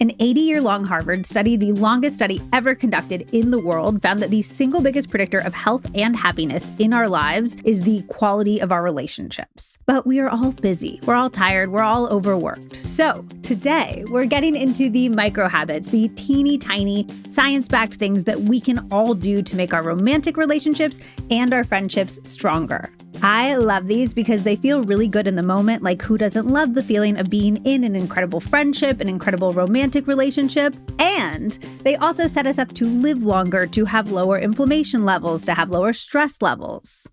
An 80-year-long Harvard study, the longest study ever conducted in the world, found that the single biggest predictor of health and happiness in our lives is the quality of our relationships. But we are all busy, we're all tired, we're all overworked. So today, we're getting into the micro habits, the teeny tiny science-backed things that we can all do to make our romantic relationships and our friendships stronger. I love these because they feel really good in the moment. Like, who doesn't love the feeling of being in an incredible friendship, an incredible romantic relationship? And they also set us up to live longer, to have lower inflammation levels, to have lower stress levels.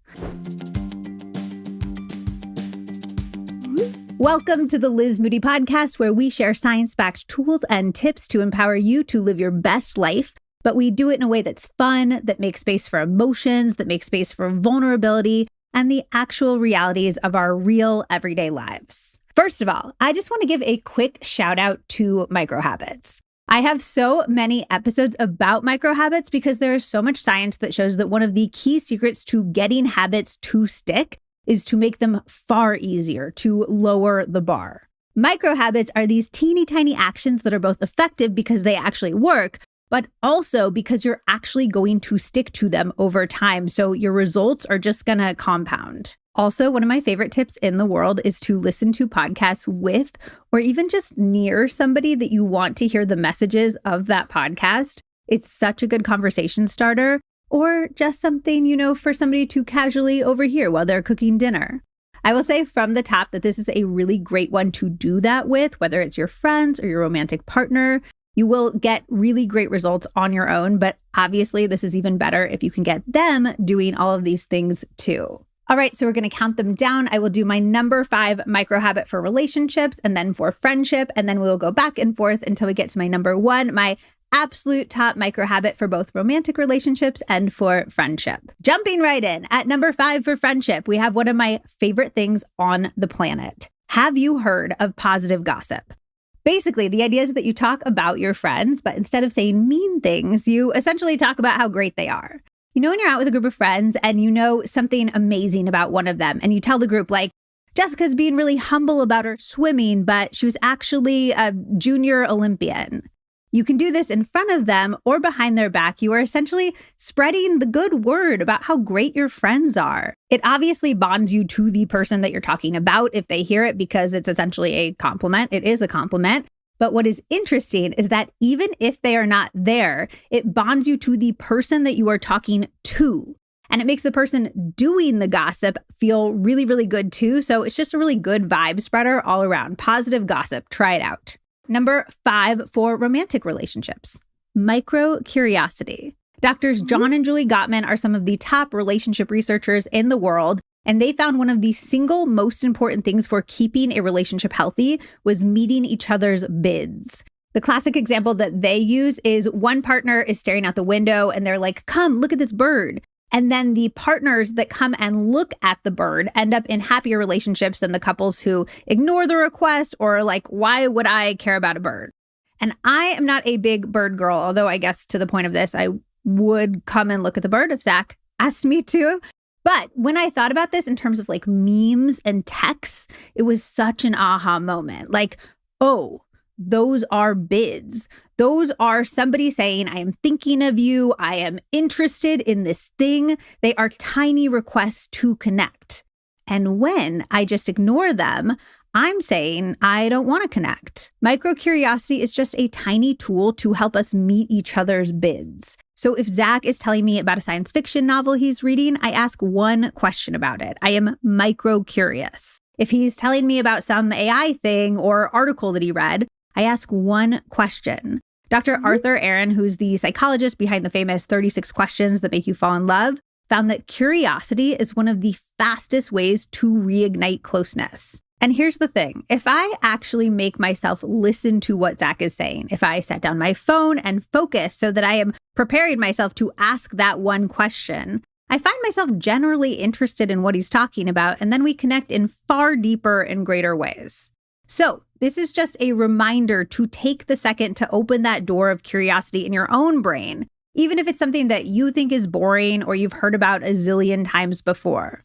Welcome to the Liz Moody podcast, where we share science-backed tools and tips to empower you to live your best life. But we do it in a way that's fun, that makes space for emotions, that makes space for vulnerability, and the actual realities of our real everyday lives. First of all, I just want to give a quick shout out to micro habits. I have so many episodes about micro habits because there is so much science that shows that one of the key secrets to getting habits to stick is to make them far easier, to lower the bar. Micro habits are these teeny tiny actions that are both effective because they actually work, but also because you're actually going to stick to them over time. So your results are just going to compound. Also, one of my favorite tips in the world is to listen to podcasts with, or even just near somebody that you want to hear the messages of that podcast. It's such a good conversation starter, or just something, for somebody to casually overhear while they're cooking dinner. I will say from the top that this is a really great one to do that with, whether it's your friends or your romantic partner. You will get really great results on your own, but obviously this is even better if you can get them doing all of these things too. All right, so we're going to count them down. I will do my number 5 micro habit for relationships and then for friendship, and then we will go back and forth until we get to my number 1, my absolute top micro habit for both romantic relationships and for friendship. Jumping right in, at number 5 for friendship, we have one of my favorite things on the planet. Have you heard of positive gossip? Basically, the idea is that you talk about your friends, but instead of saying mean things, you essentially talk about how great they are. When you're out with a group of friends and you know something amazing about one of them, and you tell the group, like, Jessica's being really humble about her swimming, but she was actually a junior Olympian. You can do this in front of them or behind their back. You are essentially spreading the good word about how great your friends are. It obviously bonds you to the person that you're talking about if they hear it, because it's essentially a compliment. It is a compliment. But what is interesting is that even if they are not there, it bonds you to the person that you are talking to. And it makes the person doing the gossip feel really, really good too. So it's just a really good vibe spreader all around. Positive gossip. Try it out. Number 5 for romantic relationships, micro curiosity. Doctors John and Julie Gottman are some of the top relationship researchers in the world, and they found one of the single most important things for keeping a relationship healthy was meeting each other's bids. The classic example that they use is one partner is staring out the window and they're like, "Come, look at this bird." And then the partners that come and look at the bird end up in happier relationships than the couples who ignore the request or like, why would I care about a bird? And I am not a big bird girl, although I guess to the point of this, I would come and look at the bird if Zach asked me to. But when I thought about this in terms of like memes and texts, it was such an aha moment. Like, oh, those are bids. Those are somebody saying, I am thinking of you. I am interested in this thing. They are tiny requests to connect. And when I just ignore them, I'm saying I don't want to connect. Micro curiosity is just a tiny tool to help us meet each other's bids. So if Zach is telling me about a science fiction novel he's reading, I ask one question about it. I am micro curious. If he's telling me about some AI thing or article that he read, I ask one question. Dr. Arthur Aaron, who's the psychologist behind the famous 36 Questions That Make You Fall in Love, found that curiosity is one of the fastest ways to reignite closeness. And here's the thing. If I actually make myself listen to what Zach is saying, if I set down my phone and focus so that I am preparing myself to ask that one question, I find myself generally interested in what he's talking about, and then we connect in far deeper and greater ways. So this is just a reminder to take the second to open that door of curiosity in your own brain, even if it's something that you think is boring or you've heard about a zillion times before.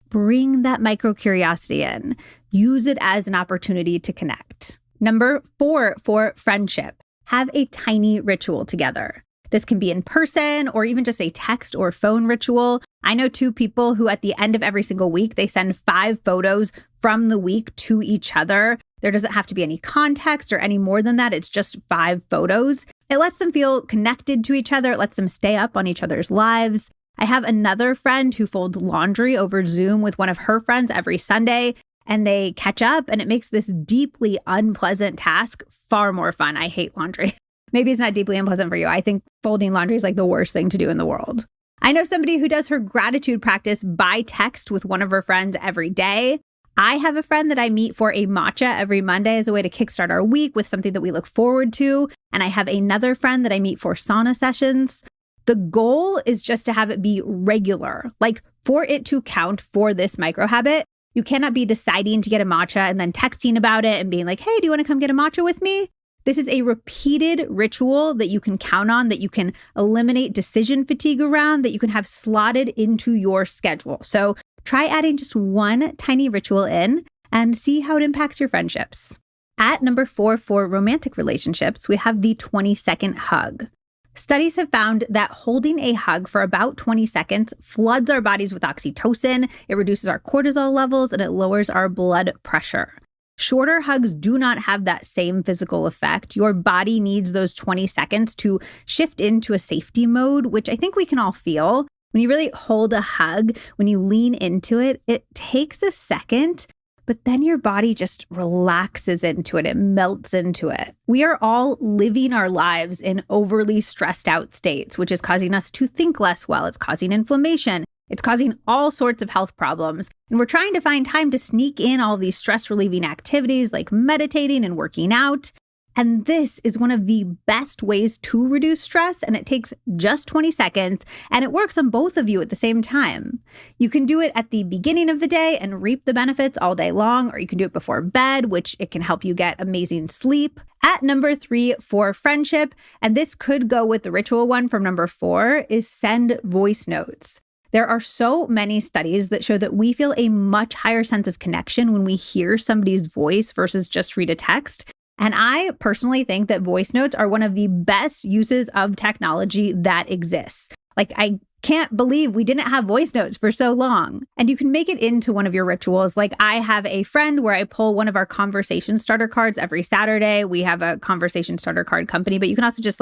Bring that micro curiosity in. Use it as an opportunity to connect. Number 4 for friendship, have a tiny ritual together. This can be in person or even just a text or phone ritual. I know 2 people who at the end of every single week, they send 5 photos from the week to each other. There doesn't have to be any context or any more than that. It's just 5 photos. It lets them feel connected to each other. It lets them stay up on each other's lives. I have another friend who folds laundry over Zoom with one of her friends every Sunday, and they catch up, and it makes this deeply unpleasant task far more fun. I hate laundry. Maybe it's not deeply unpleasant for you. I think folding laundry is like the worst thing to do in the world. I know somebody who does her gratitude practice by text with one of her friends every day. I have a friend that I meet for a matcha every Monday as a way to kickstart our week with something that we look forward to. And I have another friend that I meet for sauna sessions. The goal is just to have it be regular, like for it to count for this micro habit. You cannot be deciding to get a matcha and then texting about it and being like, hey, do you want to come get a matcha with me? This is a repeated ritual that you can count on, that you can eliminate decision fatigue around, that you can have slotted into your schedule. So try adding just one tiny ritual in and see how it impacts your friendships. At number 4 for romantic relationships, we have the 20-second hug. Studies have found that holding a hug for about 20 seconds floods our bodies with oxytocin, it reduces our cortisol levels, and it lowers our blood pressure. Shorter hugs do not have that same physical effect. Your body needs those 20 seconds to shift into a safety mode, which I think we can all feel. When you really hold a hug, when you lean into it, it takes a second, but then your body just relaxes into it. It melts into it. We are all living our lives in overly stressed out states, which is causing us to think less well. It's causing inflammation. It's causing all sorts of health problems. And we're trying to find time to sneak in all these stress relieving activities like meditating and working out. And this is one of the best ways to reduce stress. And it takes just 20 seconds and it works on both of you at the same time. You can do it at the beginning of the day and reap the benefits all day long, or you can do it before bed, which it can help you get amazing sleep. At number 3 for friendship, and this could go with the ritual one from number 4, is send voice notes. There are so many studies that show that we feel a much higher sense of connection when we hear somebody's voice versus just read a text. And I personally think that voice notes are one of the best uses of technology that exists. Like, I can't believe we didn't have voice notes for so long. And you can make it into one of your rituals. Like, I have a friend where I pull one of our conversation starter cards every Saturday. We have a conversation starter card company, but you can also just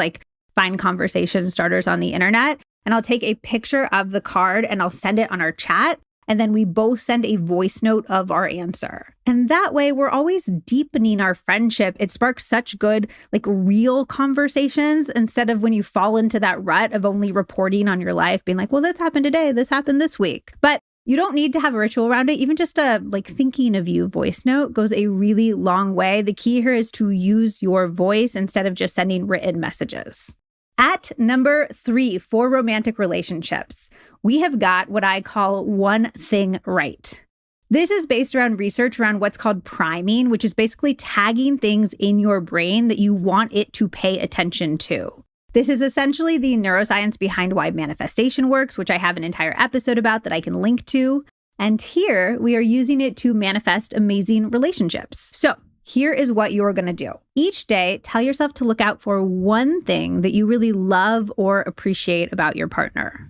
find conversation starters on the internet. And I'll take a picture of the card and I'll send it on our chat. And then we both send a voice note of our answer. And that way we're always deepening our friendship. It sparks such good, real conversations instead of when you fall into that rut of only reporting on your life, being like, well, this happened today, this happened this week. But you don't need to have a ritual around it. Even just a thinking of you voice note goes a really long way. The key here is to use your voice instead of just sending written messages. At number 3 for romantic relationships, we have got what I call one thing right. This is based around research around what's called priming, which is basically tagging things in your brain that you want it to pay attention to. This is essentially the neuroscience behind why manifestation works, which I have an entire episode about that I can link to. And here we are using it to manifest amazing relationships. So here is what you're going to do. Each day, tell yourself to look out for one thing that you really love or appreciate about your partner.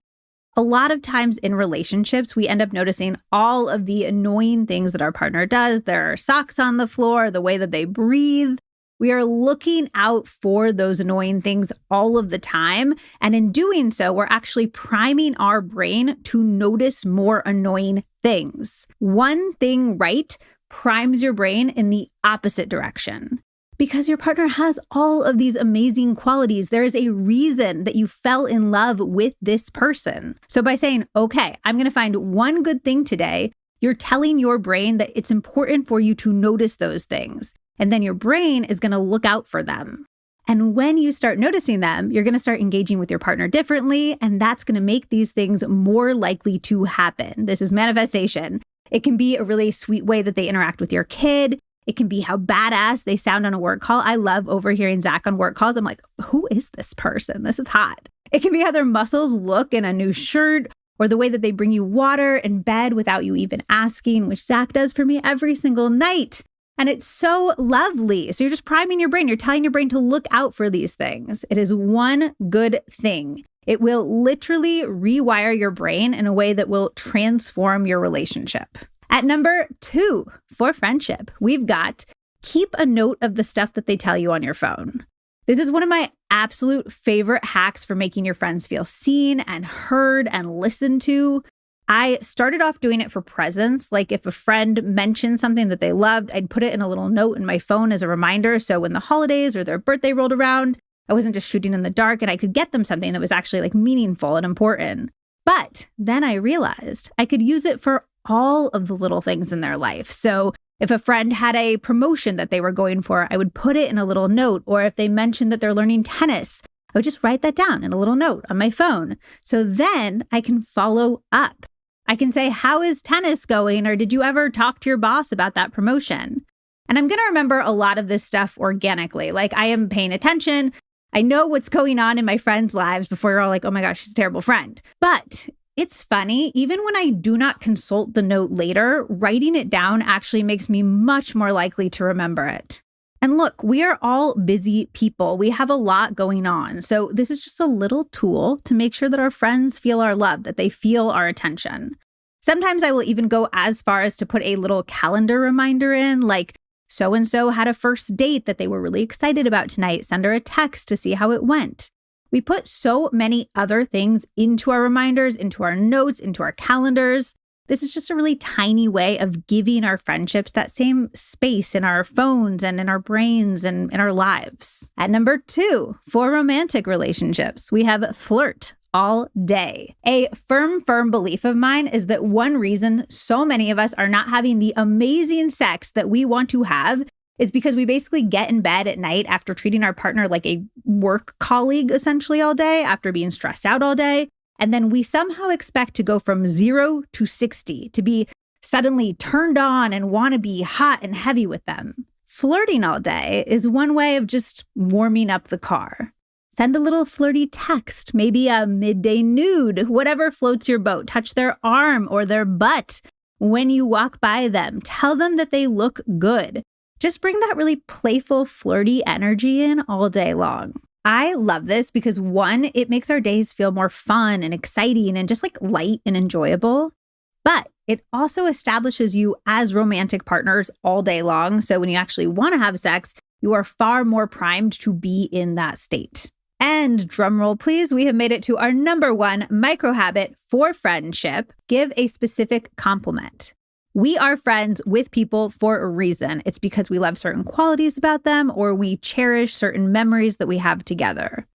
A lot of times in relationships, we end up noticing all of the annoying things that our partner does. Their socks on the floor, the way that they breathe. We are looking out for those annoying things all of the time. And in doing so, we're actually priming our brain to notice more annoying things. One thing right primes your brain in the opposite direction. Because your partner has all of these amazing qualities, there is a reason that you fell in love with this person. So by saying, okay, I'm going to find one good thing today, you're telling your brain that it's important for you to notice those things. And then your brain is going to look out for them. And when you start noticing them, you're going to start engaging with your partner differently. And that's going to make these things more likely to happen. This is manifestation. It can be a really sweet way that they interact with your kid. It can be how badass they sound on a work call. I love overhearing Zach on work calls. I'm like, who is this person? This is hot. It can be how their muscles look in a new shirt, or the way that they bring you water in bed without you even asking, which Zach does for me every single night. And it's so lovely. So you're just priming your brain. You're telling your brain to look out for these things. It is one good thing. It will literally rewire your brain in a way that will transform your relationship. At number 2 for friendship, we've got keep a note of the stuff that they tell you on your phone. This is one of my absolute favorite hacks for making your friends feel seen and heard and listened to. I started off doing it for presents. Like if a friend mentioned something that they loved, I'd put it in a little note in my phone as a reminder. So when the holidays or their birthday rolled around, I wasn't just shooting in the dark and I could get them something that was actually like meaningful and important. But then I realized I could use it for all of the little things in their life. So if a friend had a promotion that they were going for, I would put it in a little note. Or if they mentioned that they're learning tennis, I would just write that down in a little note on my phone. So then I can follow up. I can say, how is tennis going? Or did you ever talk to your boss about that promotion? And I'm going to remember a lot of this stuff organically. Like I am paying attention. I know what's going on in my friends' lives before you're all like, oh my gosh, she's a terrible friend. But it's funny, even when I do not consult the note later, writing it down actually makes me much more likely to remember it. And look, we are all busy people. We have a lot going on. So this is just a little tool to make sure that our friends feel our love, that they feel our attention. Sometimes I will even go as far as to put a little calendar reminder in, like so-and-so had a first date that they were really excited about tonight. Send her a text to see how it went. We put so many other things into our reminders, into our notes, into our calendars. This is just a really tiny way of giving our friendships that same space in our phones and in our brains and in our lives. At number 2, for romantic relationships, we have flirt all day. A firm belief of mine is that one reason so many of us are not having the amazing sex that we want to have is because we basically get in bed at night after treating our partner like a work colleague essentially all day, after being stressed out all day. And then we somehow expect to go from 0 to 60, to be suddenly turned on and want to be hot and heavy with them. Flirting all day is one way of just warming up the car. Send a little flirty text, maybe a midday nude, whatever floats your boat. Touch their arm or their butt when you walk by them. Tell them that they look good. Just bring that really playful, flirty energy in all day long. I love this because 1, it makes our days feel more fun and exciting and just like light and enjoyable. But it also establishes you as romantic partners all day long. So when you actually want to have sex, you are far more primed to be in that state. And drumroll, please, we have made it to our number 1 micro habit for friendship. Give a specific compliment. We are friends with people for a reason. It's because we love certain qualities about them or we cherish certain memories that we have together.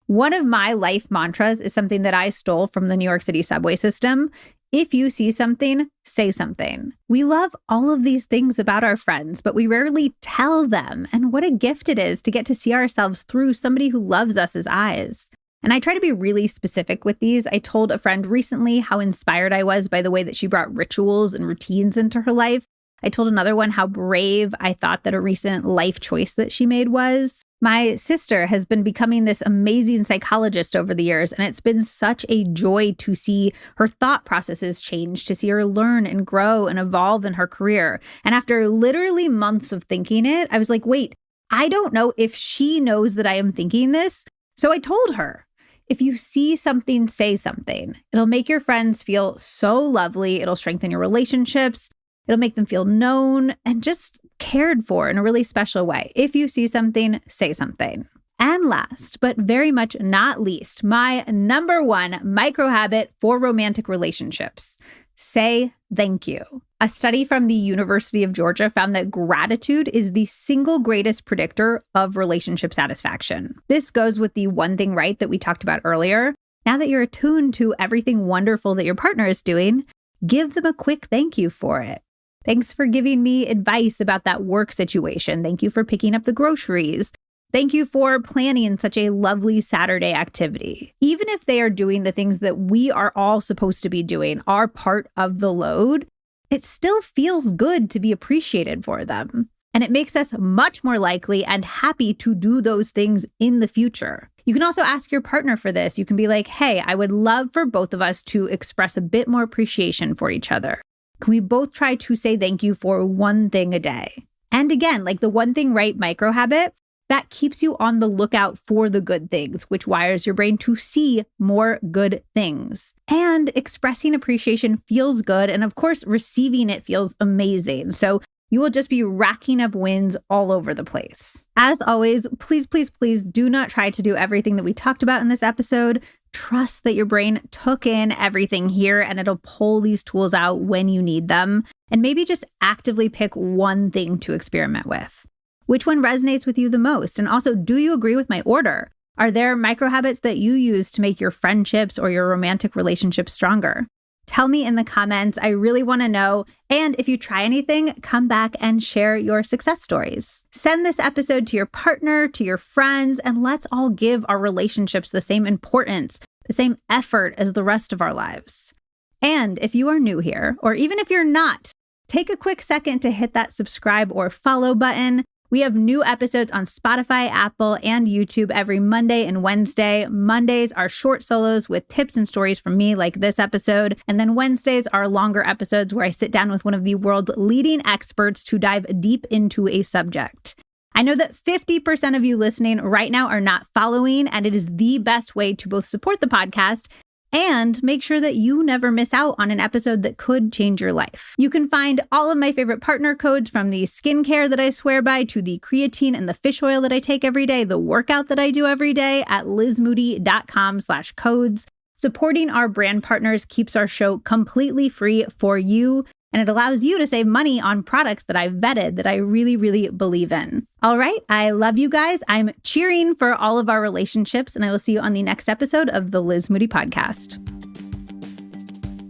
One of my life mantras is something that I stole from the New York City subway system. If you see something, say something. We love all of these things about our friends, but we rarely tell them. And what a gift it is to get to see ourselves through somebody who loves us' eyes. And I try to be really specific with these. I told a friend recently how inspired I was by the way that she brought rituals and routines into her life. I told another one how brave I thought that a recent life choice that she made was. My sister has been becoming this amazing psychologist over the years, and it's been such a joy to see her thought processes change, to see her learn and grow and evolve in her career. And after literally months of thinking it, I was like, wait, I don't know if she knows that I am thinking this. So I told her, if you see something, say something. It'll make your friends feel so lovely. It'll strengthen your relationships. It'll make them feel known and just cared for in a really special way. If you see something, say something. And last, but very much not least, my number 1 micro habit for romantic relationships. Say thank you. A study from the University of Georgia found that gratitude is the single greatest predictor of relationship satisfaction. This goes with the one thing right that we talked about earlier. Now that you're attuned to everything wonderful that your partner is doing, give them a quick thank you for it. Thanks for giving me advice about that work situation. Thank you for picking up the groceries. Thank you for planning such a lovely Saturday activity. Even if they are doing the things that we are all supposed to be doing, are part of the load, it still feels good to be appreciated for them. And it makes us much more likely and happy to do those things in the future. You can also ask your partner for this. You can be like, hey, I would love for both of us to express a bit more appreciation for each other. Can we both try to say thank you for one thing a day? And again, like the one thing right micro habit that keeps you on the lookout for the good things, which wires your brain to see more good things. And expressing appreciation feels good. And of course, receiving it feels amazing. So you will just be racking up wins all over the place. As always, please, please, please do not try to do everything that we talked about in this episode. Trust that your brain took in everything here and it'll pull these tools out when you need them. And maybe just actively pick one thing to experiment with. Which one resonates with you the most? And also, do you agree with my order? Are there micro habits that you use to make your friendships or your romantic relationships stronger? Tell me in the comments. I really want to know. And if you try anything, come back and share your success stories. Send this episode to your partner, to your friends, and let's all give our relationships the same importance, the same effort as the rest of our lives. And if you are new here, or even if you're not, take a quick second to hit that subscribe or follow button. We have new episodes on Spotify, Apple, and YouTube every Monday and Wednesday. Mondays are short solos with tips and stories from me, like this episode. And then Wednesdays are longer episodes where I sit down with one of the world's leading experts to dive deep into a subject. I know that 50% of you listening right now are not following, and it is the best way to both support the podcast and make sure that you never miss out on an episode that could change your life. You can find all of my favorite partner codes, from the skincare that I swear by to the creatine and the fish oil that I take every day, the workout that I do every day, at lizmoody.com/codes. Supporting our brand partners keeps our show completely free for you, and it allows you to save money on products that I've vetted that I really, really believe in. All right, I love you guys. I'm cheering for all of our relationships, and I will see you on the next episode of the Liz Moody Podcast.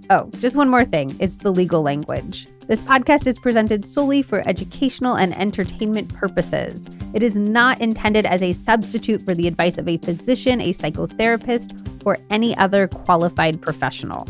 Oh, just one more thing. It's the legal language. This podcast is presented solely for educational and entertainment purposes. It is not intended as a substitute for the advice of a physician, a psychotherapist, or any other qualified professional.